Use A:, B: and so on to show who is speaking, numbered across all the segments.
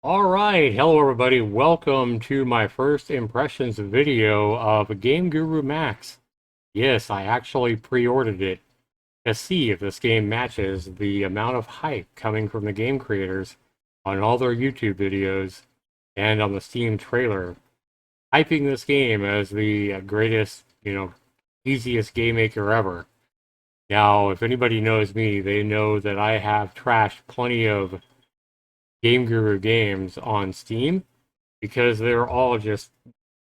A: Alright, hello everybody, welcome to my first impressions video of GameGuru MAX. Yes, I actually pre-ordered it to see if this game matches the amount of hype coming from the game creators on all their YouTube videos and on the Steam trailer, hyping this game as the greatest, easiest game maker ever. Now, if anybody knows me, they know that I have trashed plenty of GameGuru games on Steam because they're all just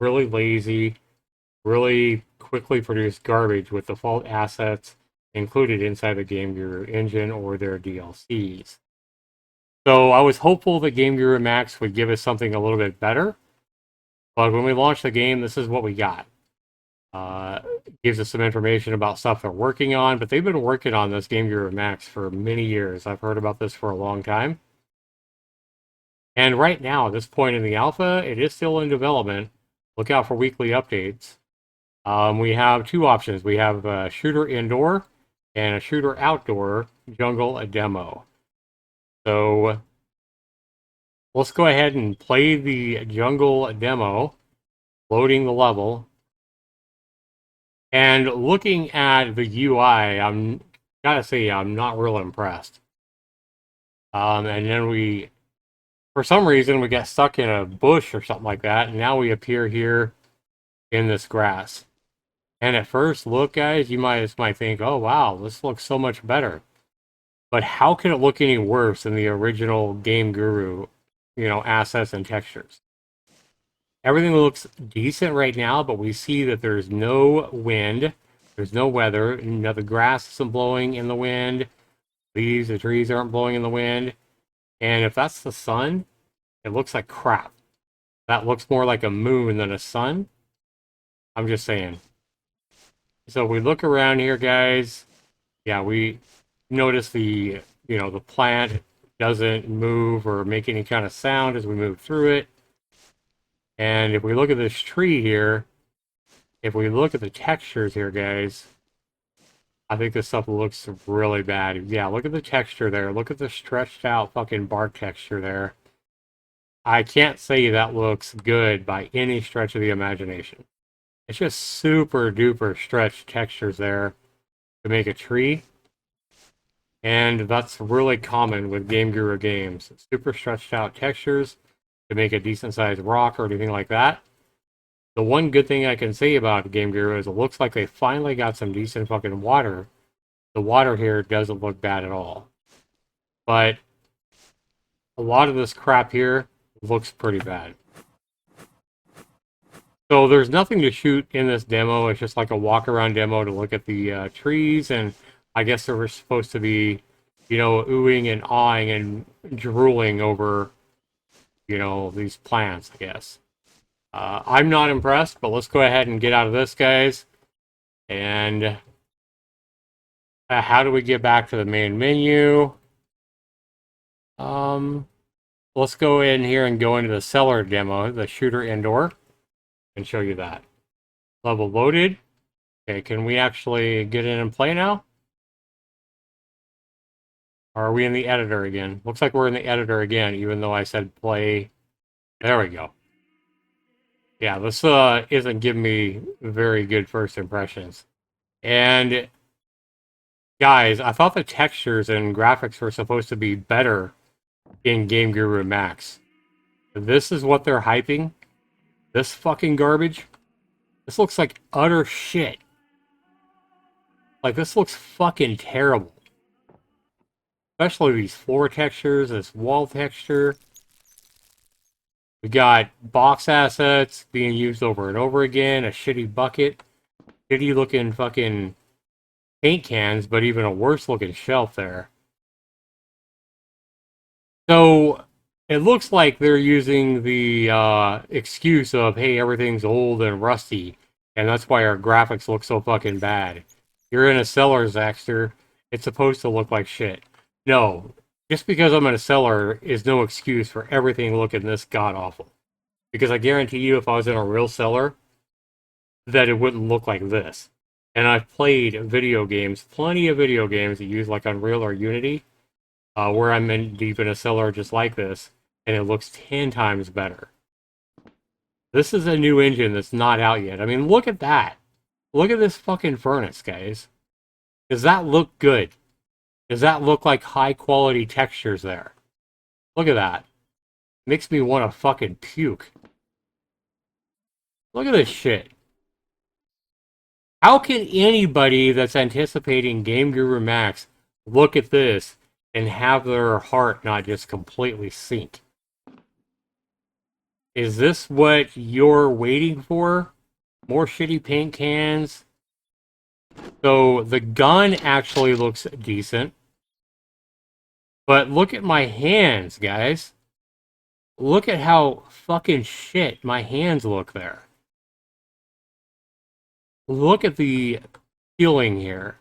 A: really lazy, really quickly produced garbage with default assets included inside the GameGuru engine or their DLCs. So I was hopeful that GameGuru MAX would give us something a little bit better, but when we launched the game, this is what we got. Gives us some information about stuff they're working on, but they've been working on this GameGuru MAX for many years. I've heard about this for a long time. And right now, at this point in the alpha, it is still in development. Look out for weekly updates. We have two options. We have a shooter indoor and a shooter outdoor jungle demo. So let's go ahead and play the jungle demo, loading the level. And looking at the UI, gotta say, I'm not real impressed. And then for some reason, we got stuck in a bush or something like that, and now we appear here in this grass. And at first look, guys, you might think, oh wow, this looks so much better. But how can it look any worse than the original GameGuru, assets and textures? Everything looks decent right now, but we see that there's no wind, there's no weather, the grass isn't blowing in the wind, the trees aren't blowing in the wind. And if that's the sun, it looks like crap. That looks more like a moon than a sun. I'm just saying. So we look around here, guys. Yeah, we notice the plant doesn't move or make any kind of sound as we move through it. And if we look at this tree here, if we look at the textures here, guys, I think this stuff looks really bad. Yeah, look at the texture there. Look at the stretched out fucking bark texture there. I can't say that looks good by any stretch of the imagination. It's just super duper stretched textures there to make a tree. And that's really common with GameGuru games. Super stretched out textures to make a decent sized rock or anything like that. The one good thing I can say about GameGuru is it looks like they finally got some decent fucking water. The water here doesn't look bad at all. But a lot of this crap here looks pretty bad. So there's nothing to shoot in this demo. It's just like a walk around demo to look at the trees, and I guess they were supposed to be, oohing and awing and drooling over, these plants, I guess. I'm not impressed, but let's go ahead and get out of this, guys. And how do we get back to the main menu? Let's go in here and go into the seller demo, the shooter indoor, and show you that. Level loaded. Okay, can we actually get in and play now? Or are we in the editor again? Looks like we're in the editor again, even though I said play. There we go. Yeah, this isn't giving me very good first impressions. And guys, I thought the textures and graphics were supposed to be better in GameGuru MAX. This is what they're hyping. This fucking garbage. This looks like utter shit. Like, this looks fucking terrible. Especially these floor textures, this wall texture. We got box assets being used over and over again, a shitty bucket, shitty looking fucking paint cans, but even a worse looking shelf there. So it looks like they're using the excuse of, hey, everything's old and rusty, and that's why our graphics look so fucking bad. You're in a cellar, Zaxter. It's supposed to look like shit. No, just because I'm in a cellar is no excuse for everything looking this god-awful. Because I guarantee you, if I was in a real cellar, that it wouldn't look like this. And I've played video games, plenty of video games that use like Unreal or Unity, where I'm deep in a cellar just like this. and it looks 10 times better. This is a new engine that's not out yet. I mean, look at that. Look at this fucking furnace, guys. Does that look good? Does that look like high quality textures there? Look at that. Makes me want to fucking puke. Look at this shit. How can anybody that's anticipating GameGuru MAX look at this and have their heart not just completely sink? Is this what you're waiting for? More shitty paint cans? So the gun actually looks decent. But look at my hands, guys. Look at how fucking shit my hands look there. Look at the peeling here.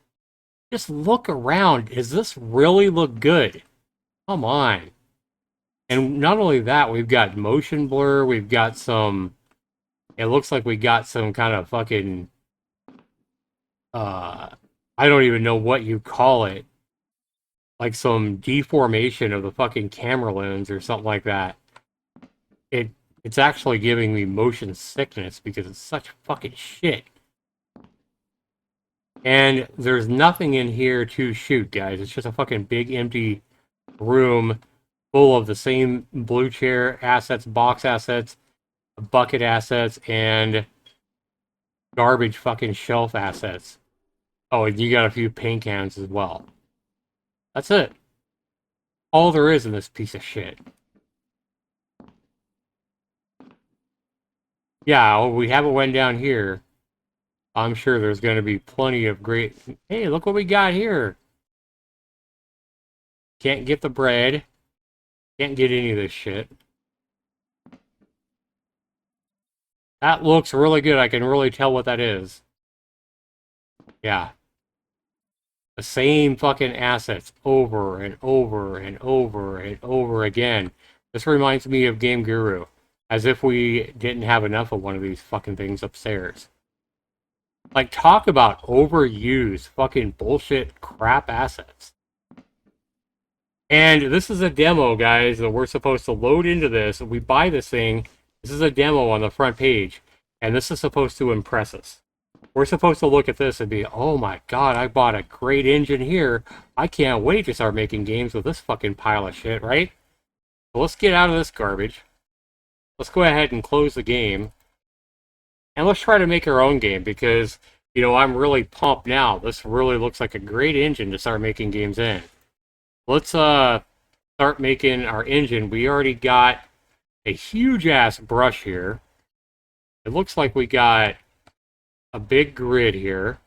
A: Just look around. Does this really look good? Come on. And not only that, we've got motion blur. We've got some... It looks like we got some kind of fucking... I don't even know what you call it. Like some deformation of the fucking camera lens or something like that. It's actually giving me motion sickness because it's such fucking shit. And there's nothing in here to shoot, guys. It's just a fucking big empty room full of the same blue chair assets, box assets, bucket assets, and garbage fucking shelf assets. Oh, and you got a few paint cans as well. That's it. All there is in this piece of shit. Yeah, we haven't went down here. I'm sure there's going to be plenty of great... Hey, look what we got here. Can't get the bread. Can't get any of this shit. That looks really good. I can really tell what that is. Yeah. The same fucking assets over and over and over and over again. This reminds me of GameGuru. As if we didn't have enough of one of these fucking things upstairs. Like, talk about overused fucking bullshit crap assets. And this is a demo, guys, that we're supposed to load into this. We buy this thing. This is a demo on the front page. And this is supposed to impress us. We're supposed to look at this and be, oh my god, I bought a great engine here. I can't wait to start making games with this fucking pile of shit, right? So let's get out of this garbage. Let's go ahead and close the game. And let's try to make our own game because, you know, I'm really pumped now. This really looks like a great engine to start making games in. Let's start making our engine. We already got a huge-ass brush here. It looks like we got a big grid here.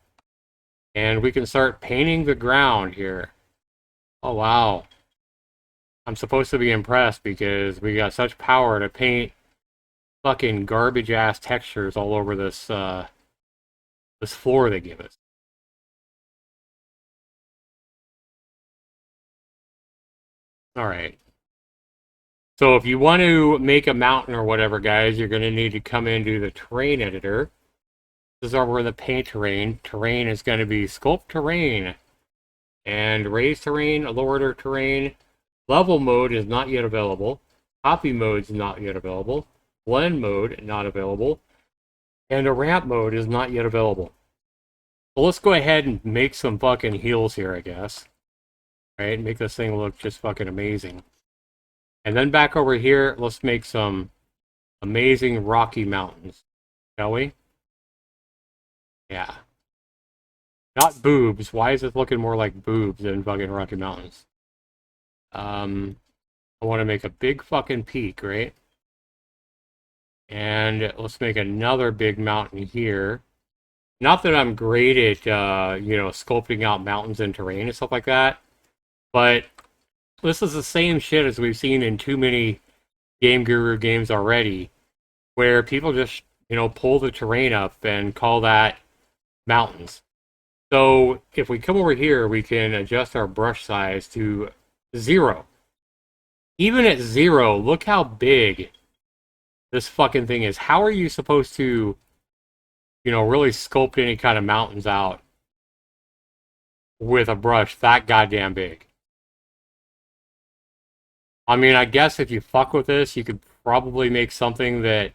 A: And we can start painting the ground here. Oh, wow. I'm supposed to be impressed because we got such power to paint fucking garbage ass textures all over this this floor they give us. Alright. So if you want to make a mountain or whatever, guys, you're going to need to come into the terrain editor. This is over in the paint terrain. Terrain is going to be sculpt terrain. And raise terrain, lower terrain. Level mode is not yet available. Copy mode is not yet available. Blend mode, not available. And a ramp mode is not yet available. So let's go ahead and make some fucking heels here, I guess. Right? Make this thing look just fucking amazing. And then back over here, let's make some amazing rocky mountains. Shall we? Yeah. Not boobs. Why is it looking more like boobs than fucking Rocky Mountains? I want to make a big fucking peak, right? And let's make another big mountain here. Not that I'm great at, you know, sculpting out mountains and terrain and stuff like that. But this is the same shit as we've seen in too many GameGuru games already. Where people just, you know, pull the terrain up and call that mountains. So if we come over here, we can adjust our brush size to 0. Even at 0, look how big this fucking thing is. How are you supposed to, you know, really sculpt any kind of mountains out with a brush that goddamn big? I mean, I guess if you fuck with this, you could probably make something that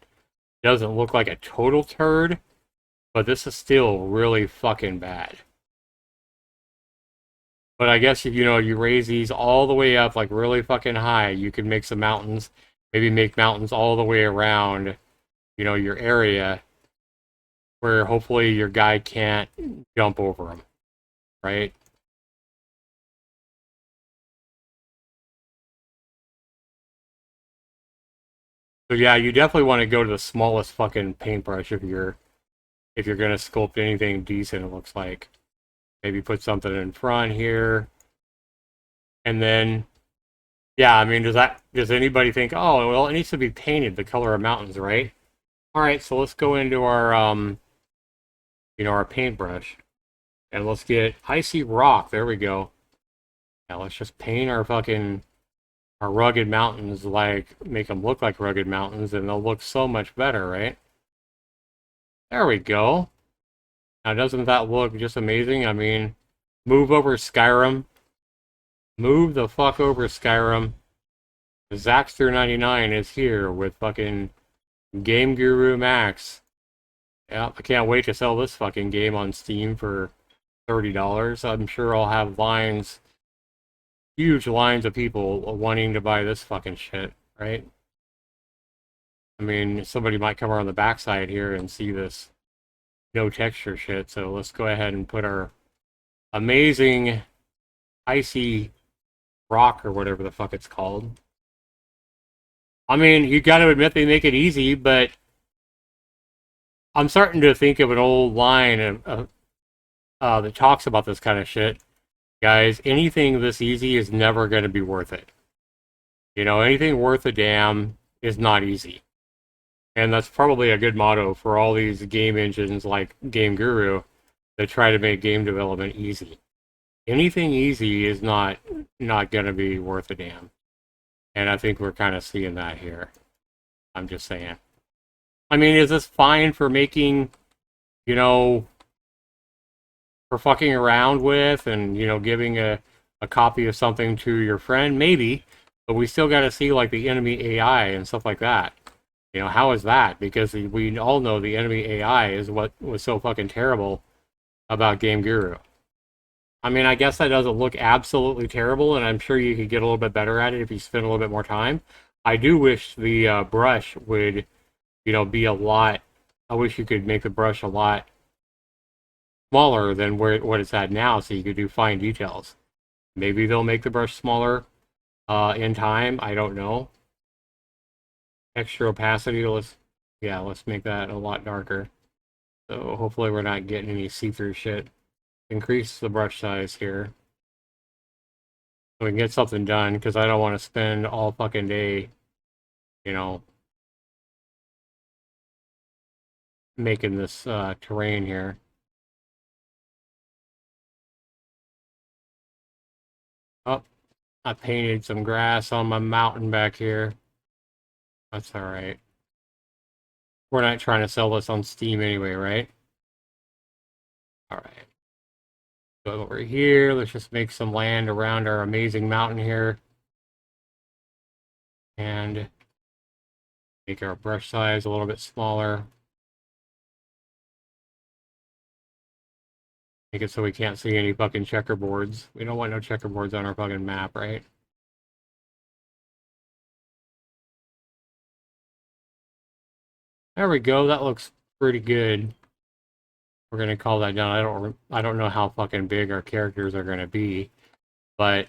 A: doesn't look like a total turd, but this is still really fucking bad. But I guess if you raise these all the way up like really fucking high, you could make some mountains, maybe make mountains all the way around, your area where hopefully your guy can't jump over them, right? So yeah, you definitely want to go to the smallest fucking paintbrush if you're gonna sculpt anything decent. It looks like maybe put something in front here, and then yeah, I mean, does anybody think, oh well, it needs to be painted the color of mountains, right? All right, so let's go into our our paintbrush and let's get icy rock. There we go. Now let's just paint our rugged mountains, like make them look like rugged mountains, and they'll look so much better, right? There we go. Now doesn't that look just amazing? I mean, move over Skyrim. Move the fuck over Skyrim. Zaxter99 is here with fucking GameGuru MAX. Yeah, I can't wait to sell this fucking game on Steam for $30. I'm sure I'll have huge lines of people wanting to buy this fucking shit, right? I mean, somebody might come around the backside here and see this no texture shit, so let's go ahead and put our amazing icy rock or whatever the fuck it's called. I mean, you gotta admit they make it easy, but I'm starting to think of an old line that talks about this kind of shit. Guys, anything this easy is never going to be worth it. Anything worth a damn is not easy. And that's probably a good motto for all these game engines like GameGuru that try to make game development easy. Anything easy is not going to be worth a damn. And I think we're kind of seeing that here. I'm just saying. I mean, is this fine for making, for fucking around with and, giving a copy of something to your friend? Maybe. But we still got to see, like, the enemy AI and stuff like that. How is that? Because we all know the enemy AI is what was so fucking terrible about GameGuru. I mean, I guess that doesn't look absolutely terrible, and I'm sure you could get a little bit better at it if you spend a little bit more time. I do wish the brush would, be a lot. I wish you could make the brush a lot smaller than what it's at now, so you could do fine details. Maybe they'll make the brush smaller in time. I don't know. Extra opacity. Let's make that a lot darker. So hopefully we're not getting any see-through shit. Increase the brush size here so we can get something done, because I don't want to spend all fucking day, making this terrain here. Oh, I painted some grass on my mountain back here. That's alright. We're not trying to sell this on Steam anyway, right? Alright. Go over here. Let's just make some land around our amazing mountain here. And make our brush size a little bit smaller. Make it so we can't see any fucking checkerboards. We don't want no checkerboards on our fucking map, right? There we go. That looks pretty good. We're gonna call that down. I don't know how fucking big our characters are gonna be, but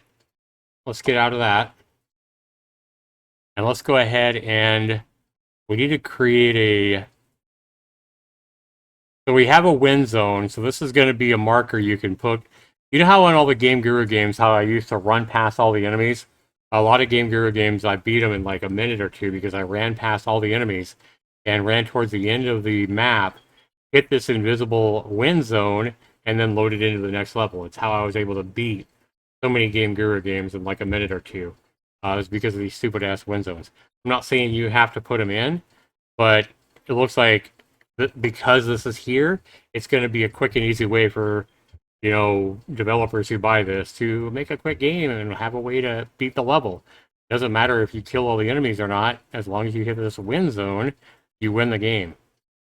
A: let's get out of that. And let's go ahead and we need to create a. So we have a win zone. So this is going to be a marker you can put. You know how in all the GameGuru games, how I used to run past all the enemies? A lot of GameGuru games, I beat them in like a minute or two because I ran past all the enemies and ran towards the end of the map, hit this invisible win zone, and then loaded into the next level. It's how I was able to beat so many GameGuru games in like a minute or two. It was because of these stupid ass win zones. I'm not saying you have to put them in, but it looks like because this is here, it's going to be a quick and easy way for developers who buy this to make a quick game and have a way to beat the level. Doesn't matter if you kill all the enemies or not, as long as you hit this win zone, you win the game.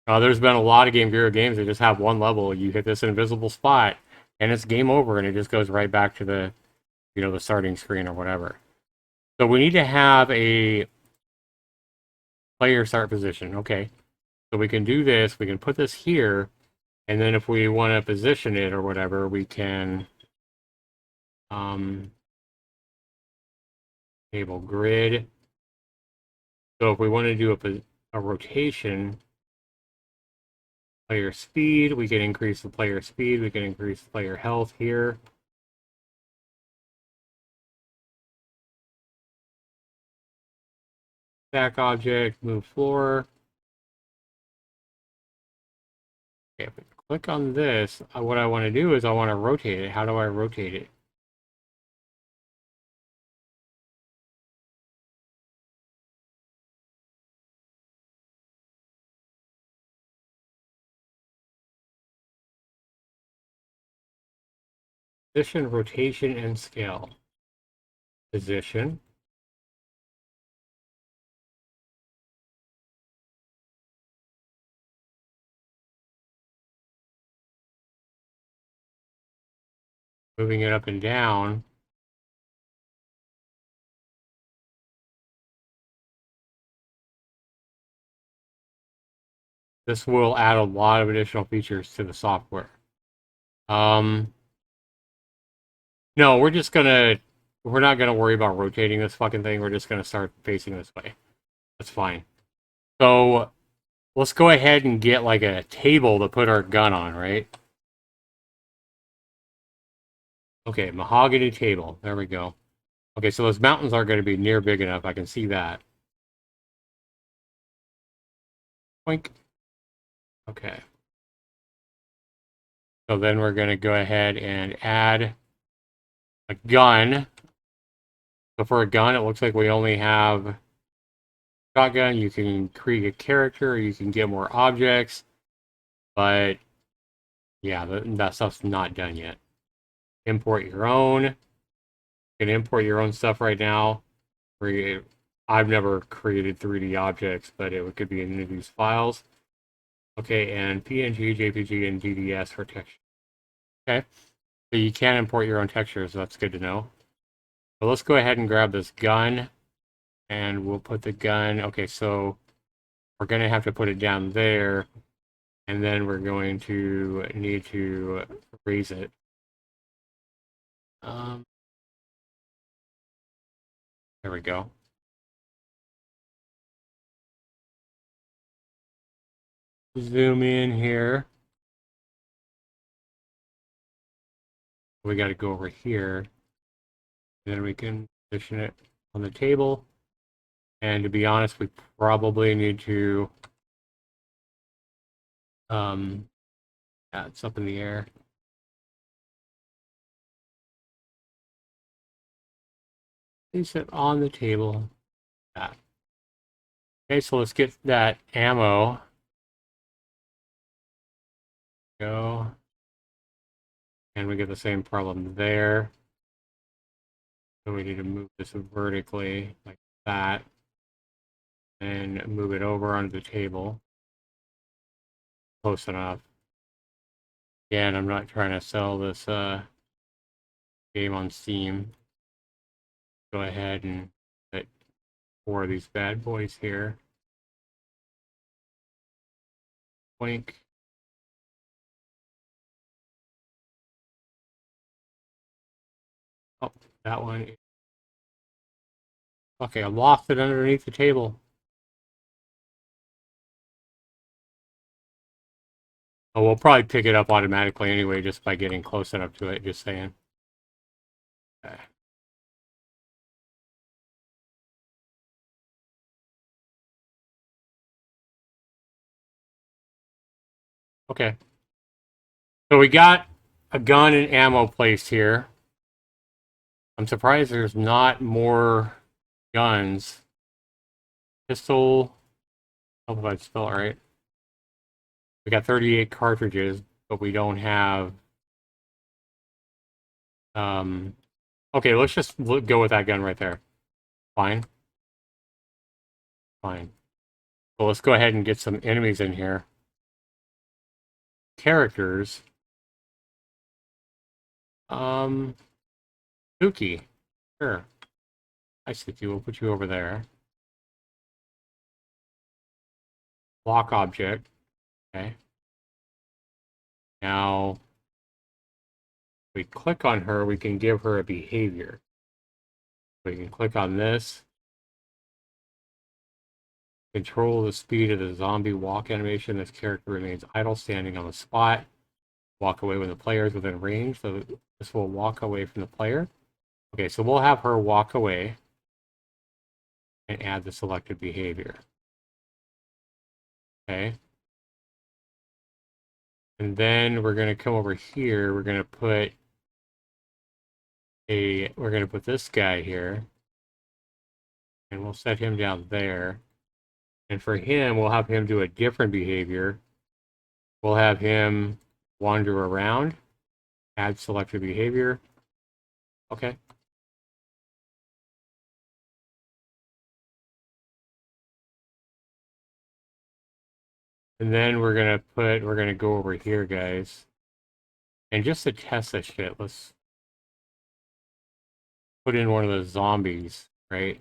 A: There's been a lot of GameGuru games that just have one level. You hit this invisible spot, and it's game over, and it just goes right back to the, the starting screen or whatever. So we need to have a player start position. Okay, so we can do this. We can put this here, and then if we want to position it or whatever, we can table grid. So if we want to do a rotation, player speed, we can increase the player speed. We can increase player health here. Stack object, move floor. Okay, if we click on this, what I want to do is I want to rotate it. How do I rotate it? Position, rotation, and scale. Position. Moving it up and down. This will add a lot of additional features to the software. No, we're not gonna worry about rotating this fucking thing. We're just gonna start facing this way. That's fine. So let's go ahead and get like a table to put our gun on, right? Okay, mahogany table. There we go. Okay, so those mountains aren't going to be near big enough. I can see that. Boink. Okay. So then we're going to go ahead and add a gun. So for a gun, it looks like we only have shotgun. You can create a character. You can get more objects. But yeah, that stuff's not done yet. Import your own. You can import your own stuff right now. I've never created 3D objects, but it could be in any of these files. Okay, and PNG, JPG, and DDS for texture. Okay, so you can import your own textures, so that's good to know. So let's go ahead and grab this gun, and we'll put the gun, okay, so we're going to have to put it down there, and then we're going to need to raise it. There we go. Zoom in here. We got to go over here. Then we can position it on the table. And to be honest, we probably need to yeah, it's up in the air. Place it on the table. Yeah. Okay, so let's get that ammo. Go. And we get the same problem there. So we need to move this vertically like that. And move it over onto the table. Close enough. Again, I'm not trying to sell this game on Steam. Go ahead and put 4 of these bad boys here. Blink. Oh, that one. Okay, I lost it underneath the table. Oh, we'll probably pick it up automatically anyway, just by getting close enough to it, just saying. Okay. Okay. So we got a gun and ammo placed here. I'm surprised there's not more guns. Pistol. I hope I spell it right. We got 38 cartridges, but we don't have... Okay, let's just go with that gun right there. Fine. Fine. So let's go ahead and get some enemies in here. Characters. Spooky. Sure. I see you. We'll put you over there. Block object. Okay. Now, if we click on her, we can give her a behavior. We can click on this. Control the speed of the zombie walk animation. This character remains idle, standing on the spot. Walk away when the player is within range. So this will walk away from the player. Okay, so we'll have her walk away and add the selected behavior. Okay. And then we're going to come over here. We're going to put this guy here. And we'll set him down there. And for him, we'll have him do a different behavior. We'll have him wander around, add selected behavior. Okay. And then we're gonna go over here, guys. And just to test this shit, let's put in one of the zombies, right?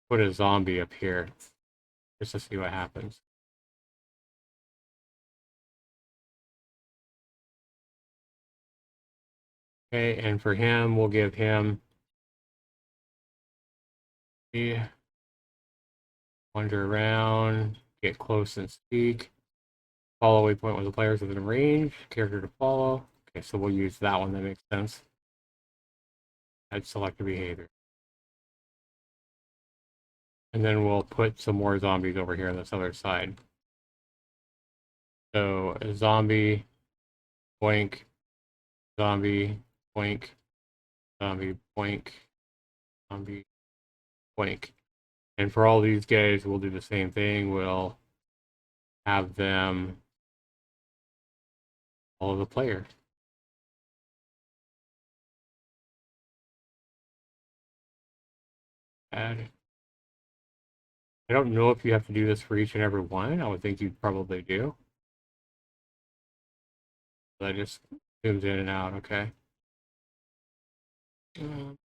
A: Put a zombie up here, just to see what happens. Okay, and for him, we'll give him the wander around, get close and speak. Follow waypoint when the players within range, character to follow. Okay, so we'll use that one, that makes sense. Add selected behavior. And then we'll put some more zombies over here on this other side. So a zombie, boink, zombie, boink, zombie, boink, zombie, boink. And for all these guys, we'll do the same thing. We'll have them follow the player. Add. I don't know if you have to do this for each and every one. I would think you probably do. That just zooms in and out, okay? Okay.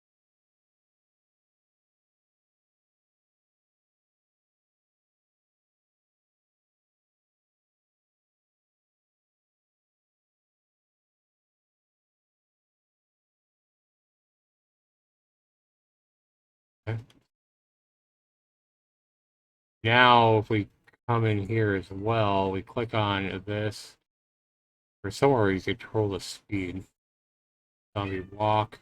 A: Now, if we come in here as well, we click on this, or somewhere where you control the speed. Zombie walk.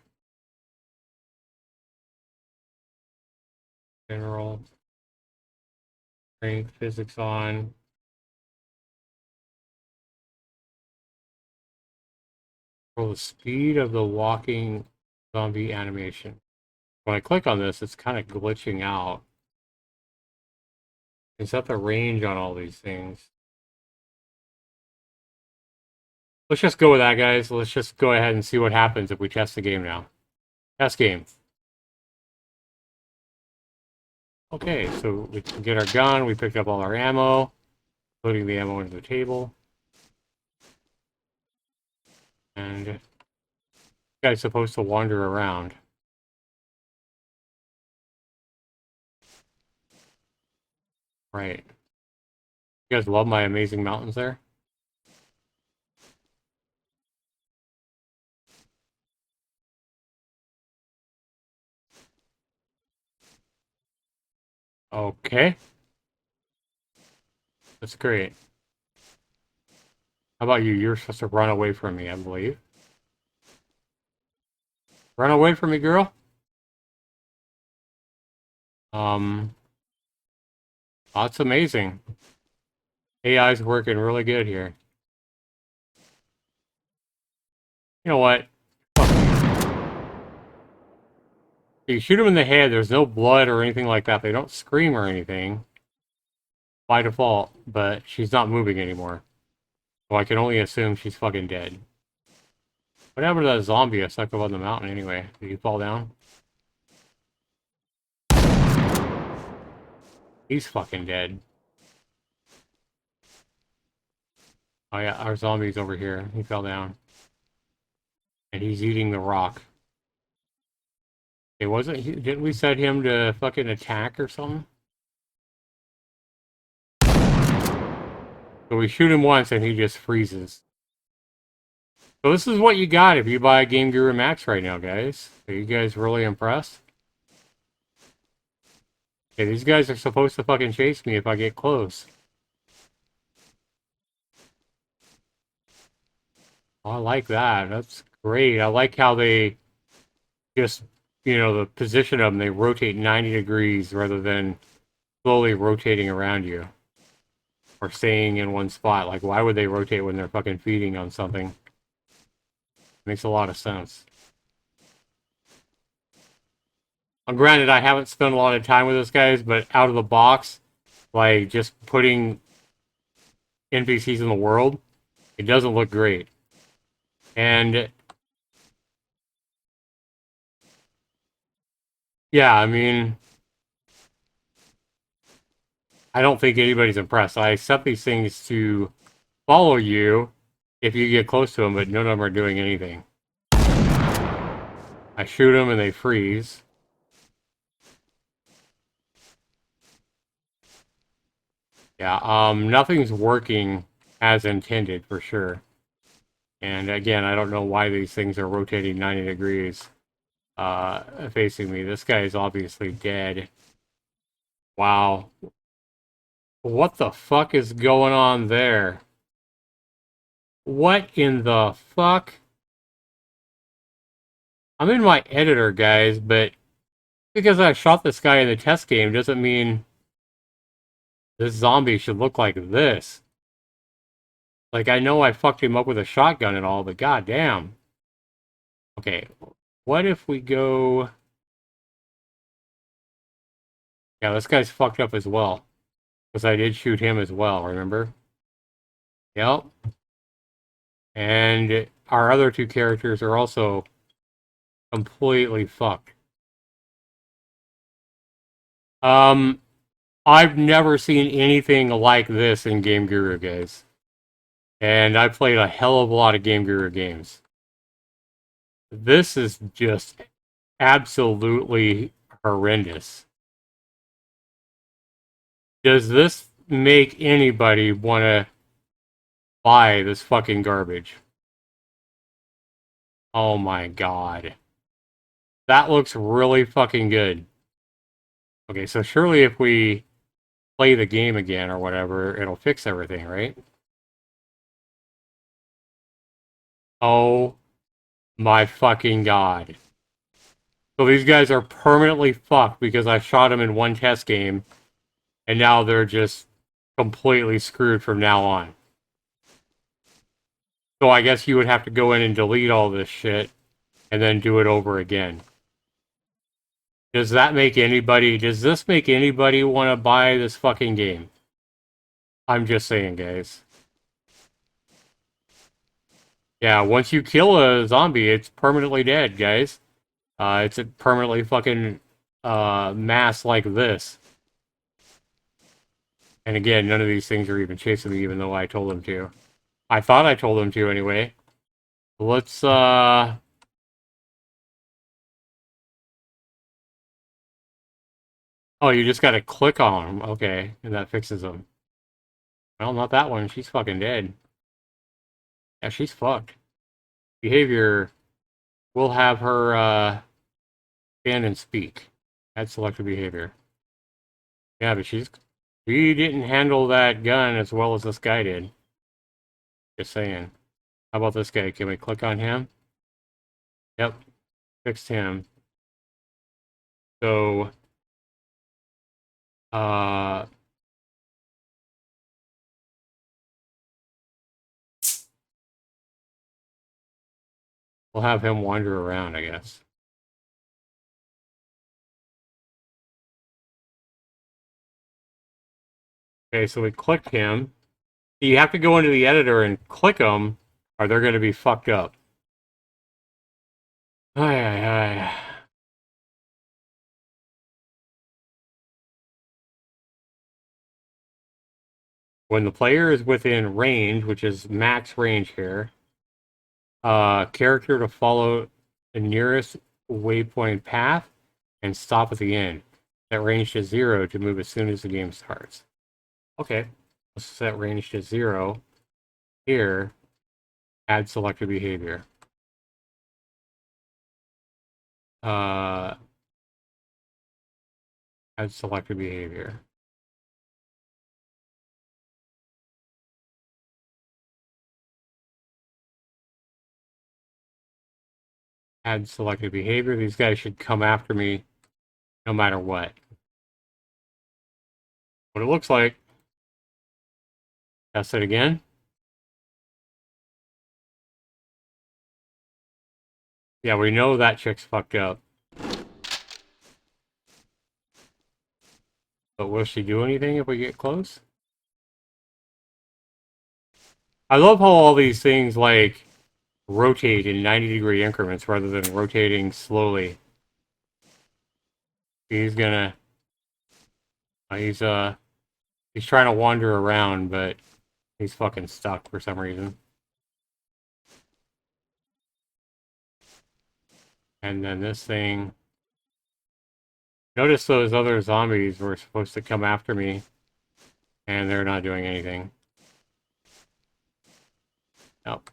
A: General. Strength, physics on. Control the speed of the walking zombie animation. When I click on this, it's kind of glitching out. It's set the range on all these things. Let's just go with that, guys. Let's just go ahead and see what happens if we test the game now. Test game. Okay, so we can get our gun. We picked up all our ammo, putting the ammo into the table. And this guy's supposed to wander around. Right. You guys love my amazing mountains there? Okay. That's great. How about you? You're supposed to run away from me, I believe. Run away from me, girl. That's amazing. AI's working really good here. You know what? You shoot them in the head, there's no blood or anything like that. They don't scream or anything by default, but she's not moving anymore. So I can only assume she's fucking dead. What happened to that zombie I stuck up on the mountain anyway? Did he fall down? He's fucking dead. Oh yeah, our zombie's over here. He fell down. And he's eating the rock. It wasn't. Didn't we set him to fucking attack or something? So we shoot him once and he just freezes. So this is what you got if you buy a GameGuru MAX right now, guys. Are you guys really impressed? Okay, these guys are supposed to fucking chase me if I get close. Oh, I like that. That's great. I like how they just, the position of them, they rotate 90 degrees rather than slowly rotating around you. Or staying in one spot. Like, why would they rotate when they're fucking feeding on something? Makes a lot of sense. Granted, I haven't spent a lot of time with this guys, but out of the box, like, just putting NPCs in the world, it doesn't look great. And, yeah, I mean, I don't think anybody's impressed. I set these things to follow you if you get close to them, but none of them are doing anything. I shoot them and they freeze. Yeah, nothing's working as intended for sure. And again, I don't know why these things are rotating 90 degrees facing me. This guy is obviously dead. Wow. What the fuck is going on there? What in the fuck? I'm in my editor, guys, but because I shot this guy in the test game doesn't mean this zombie should look like this. Like, I know I fucked him up with a shotgun and all, but goddamn. Okay, what if we go... Yeah, this guy's fucked up as well. Because I did shoot him as well, remember? Yep. And our other two characters are also completely fucked. I've never seen anything like this in GameGuru, guys. And I played a hell of a lot of GameGuru games. This is just absolutely horrendous. Does this make anybody want to buy this fucking garbage? Oh my god. That looks really fucking good. Okay, so surely if we play the game again or whatever, it'll fix everything, right? Oh my fucking god. So these guys are permanently fucked because I shot them in one test game, and now they're just completely screwed from now on. So I guess you would have to go in and delete all this shit, and then do it over again. Does this make anybody want to buy this fucking game? I'm just saying, guys. Yeah, once you kill a zombie, it's permanently dead, guys. It's a permanently fucking mass like this. And again, none of these things are even chasing me, even though I told them to. I thought I told them to anyway. Let's, Oh, you just gotta click on them. Okay, and that fixes them. Well, not that one. She's fucking dead. Yeah, she's fucked. Behavior. We'll have her, stand and speak. Add selected behavior. Yeah, but she didn't handle that gun as well as this guy did. Just saying. How about this guy? Can we click on him? Yep. Fixed him. So, uh... we'll have him wander around, I guess. Okay, so we clicked him. You have to go into the editor and click them, or they're going to be fucked up. Ay, ay, ay. When the player is within range, which is max range here, character to follow the nearest waypoint path and stop at the end. Set range to 0 to move as soon as the game starts. Okay, let's set range to 0. Here, add selected behavior. Add selected behavior. Add selected behavior. These guys should come after me no matter what. What it looks like. Test it again. Yeah, we know that chick's fucked up. But will she do anything if we get close? I love how all these things, like, rotate in 90-degree increments rather than rotating slowly. He's gonna... he's trying to wander around, but he's fucking stuck for some reason. And then this thing... Notice those other zombies were supposed to come after me, and they're not doing anything. Nope.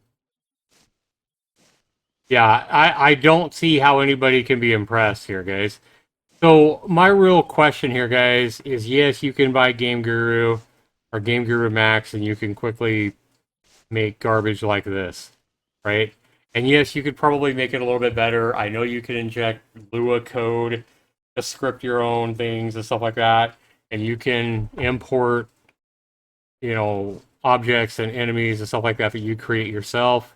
A: Yeah, I don't see how anybody can be impressed here, guys. So my real question here, guys, is yes, you can buy GameGuru or GameGuru MAX, and you can quickly make garbage like this, right? And yes, you could probably make it a little bit better. I know you can inject Lua code to script your own things and stuff like that, and you can import, you know, objects and enemies and stuff like that that you create yourself.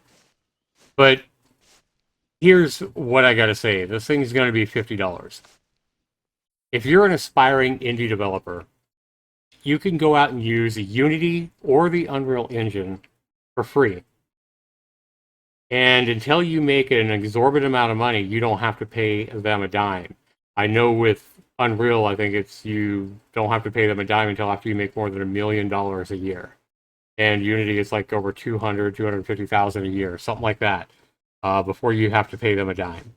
A: But here's what I gotta say: this thing's going to be $50. If you're an aspiring indie developer, you can go out and use Unity or the Unreal Engine for free. And until you make an exorbitant amount of money, you don't have to pay them a dime. I know with Unreal, I think it's you don't have to pay them a dime until after you make more than $1 million a year. And Unity is like over 250,000 a year, something like that, before you have to pay them a dime.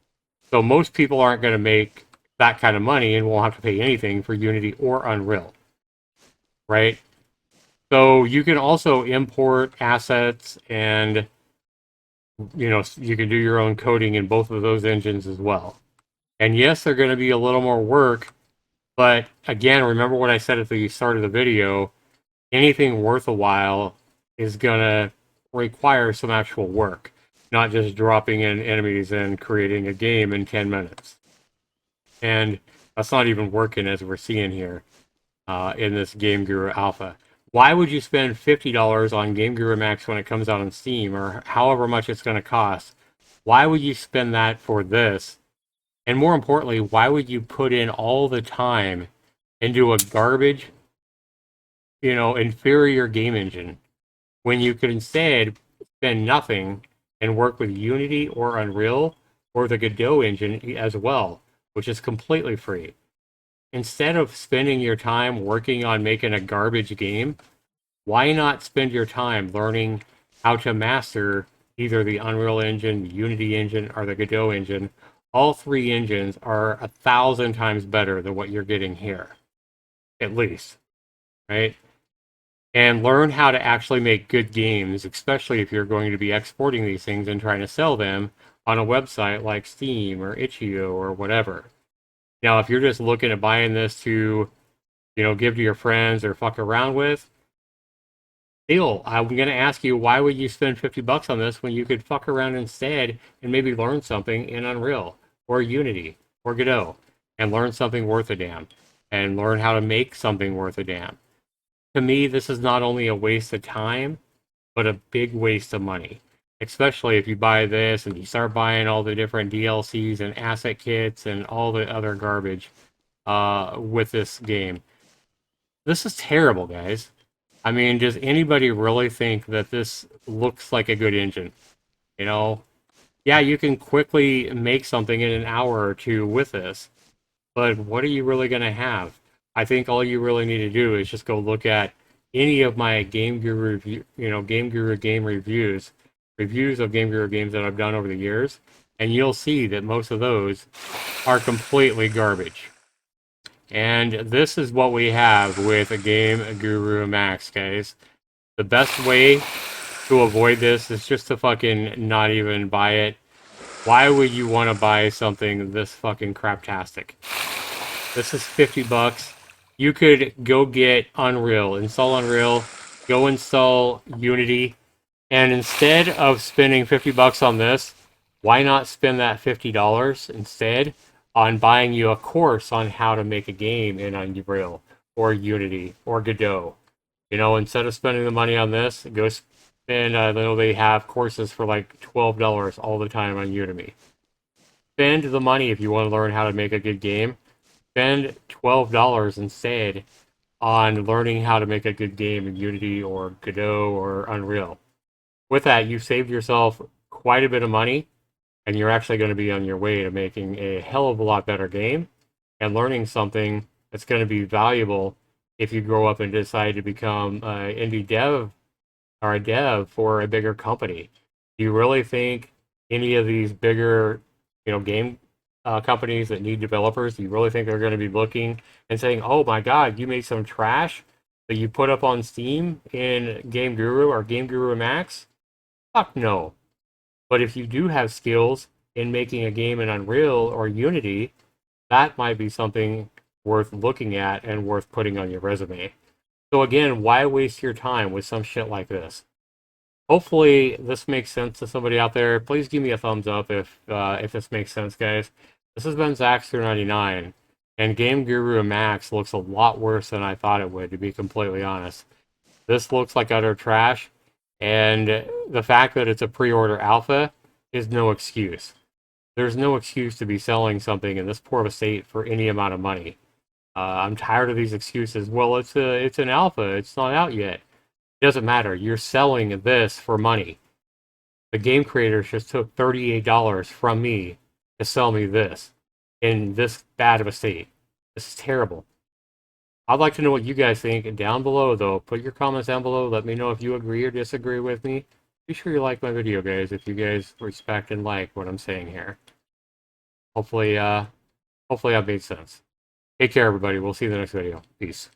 A: So most people aren't going to make that kind of money and won't have to pay anything for Unity or Unreal, right? So you can also import assets, and you know, you can do your own coding in both of those engines as well. And yes, they're going to be a little more work, but again, remember what I said at the start of the video, anything worth a while is going to require some actual work, not just dropping in enemies and creating a game in 10 minutes. And that's not even working as we're seeing here in this GameGuru Alpha. Why would you spend $50 on GameGuru MAX when it comes out on Steam, or however much it's going to cost? Why would you spend that for this? And more importantly, why would you put in all the time into a garbage, you know, inferior game engine when you could instead spend nothing and work with Unity or Unreal or the Godot engine as well, which is completely free? Instead of spending your time working on making a garbage game, why not spend your time learning how to master either the Unreal Engine, the Unity engine, or the Godot engine? All three engines are 1,000 times better than what you're getting here, at least, right? And learn how to actually make good games, especially if you're going to be exporting these things and trying to sell them on a website like Steam or Itch.io or whatever. Now, if you're just looking at buying this to, you know, give to your friends or fuck around with, still, I'm going to ask you, why would you spend $50 on this when you could fuck around instead and maybe learn something in Unreal or Unity or Godot and learn something worth a damn and learn how to make something worth a damn? To me, this is not only a waste of time, but a big waste of money. Especially if you buy this and you start buying all the different DLCs and asset kits and all the other garbage with this game. This is terrible, guys. I mean, does anybody really think that this looks like a good engine? You know, yeah, you can quickly make something in an hour or two with this, but what are you really going to have? I think all you really need to do is just go look at any of my Game Guru review, Game Guru game reviews of Game Guru games that I've done over the years, and you'll see that most of those are completely garbage. And this is what we have with a GameGuru MAX, guys. The best way to avoid this is just to fucking not even buy it. Why would you want to buy something this fucking craptastic? This is 50 bucks. You could go get Unreal, install Unreal, go install Unity, and instead of spending 50 bucks on this, why not spend that $50 instead on buying you a course on how to make a game in Unreal or Unity or Godot? Instead of spending the money on this, go spend, I know they have courses for like $12 all the time on Udemy. Spend the money if you want to learn how to make a good game. Spend $12 instead on learning how to make a good game in Unity or Godot or Unreal. With that, you've saved yourself quite a bit of money, and you're actually going to be on your way to making a hell of a lot better game and learning something that's going to be valuable if you grow up and decide to become an indie dev or a dev for a bigger company. Do you really think any of these bigger, game companies that need developers, do you really think they're going to be looking and saying, "Oh my God, you made some trash that you put up on Steam in Game Guru or Game Guru MAX"? Fuck no. But if you do have skills in making a game in Unreal or Unity, that might be something worth looking at and worth putting on your resume. So again, why waste your time with some shit like this? Hopefully this makes sense to somebody out there. Please give me a thumbs up if this makes sense, guys. This has been Zaxter99, and Game Guru MAX looks a lot worse than I thought it would, to be completely honest. This looks like utter trash, and the fact that it's a pre-order alpha is no excuse. There's no excuse to be selling something in this poor of a state for any amount of money. I'm tired of these excuses. Well, it's an alpha. It's not out yet. It doesn't matter. You're selling this for money. The game creators just took $38 from me to sell me this in this bad of a state. This is terrible. I'd like to know what you guys think down below, though. Put your comments down below. Let me know if you agree or disagree with me. Be sure you like my video, guys, if you guys respect and like what I'm saying here. Hopefully, I've made sense. Take care, everybody. We'll see you in the next video. Peace.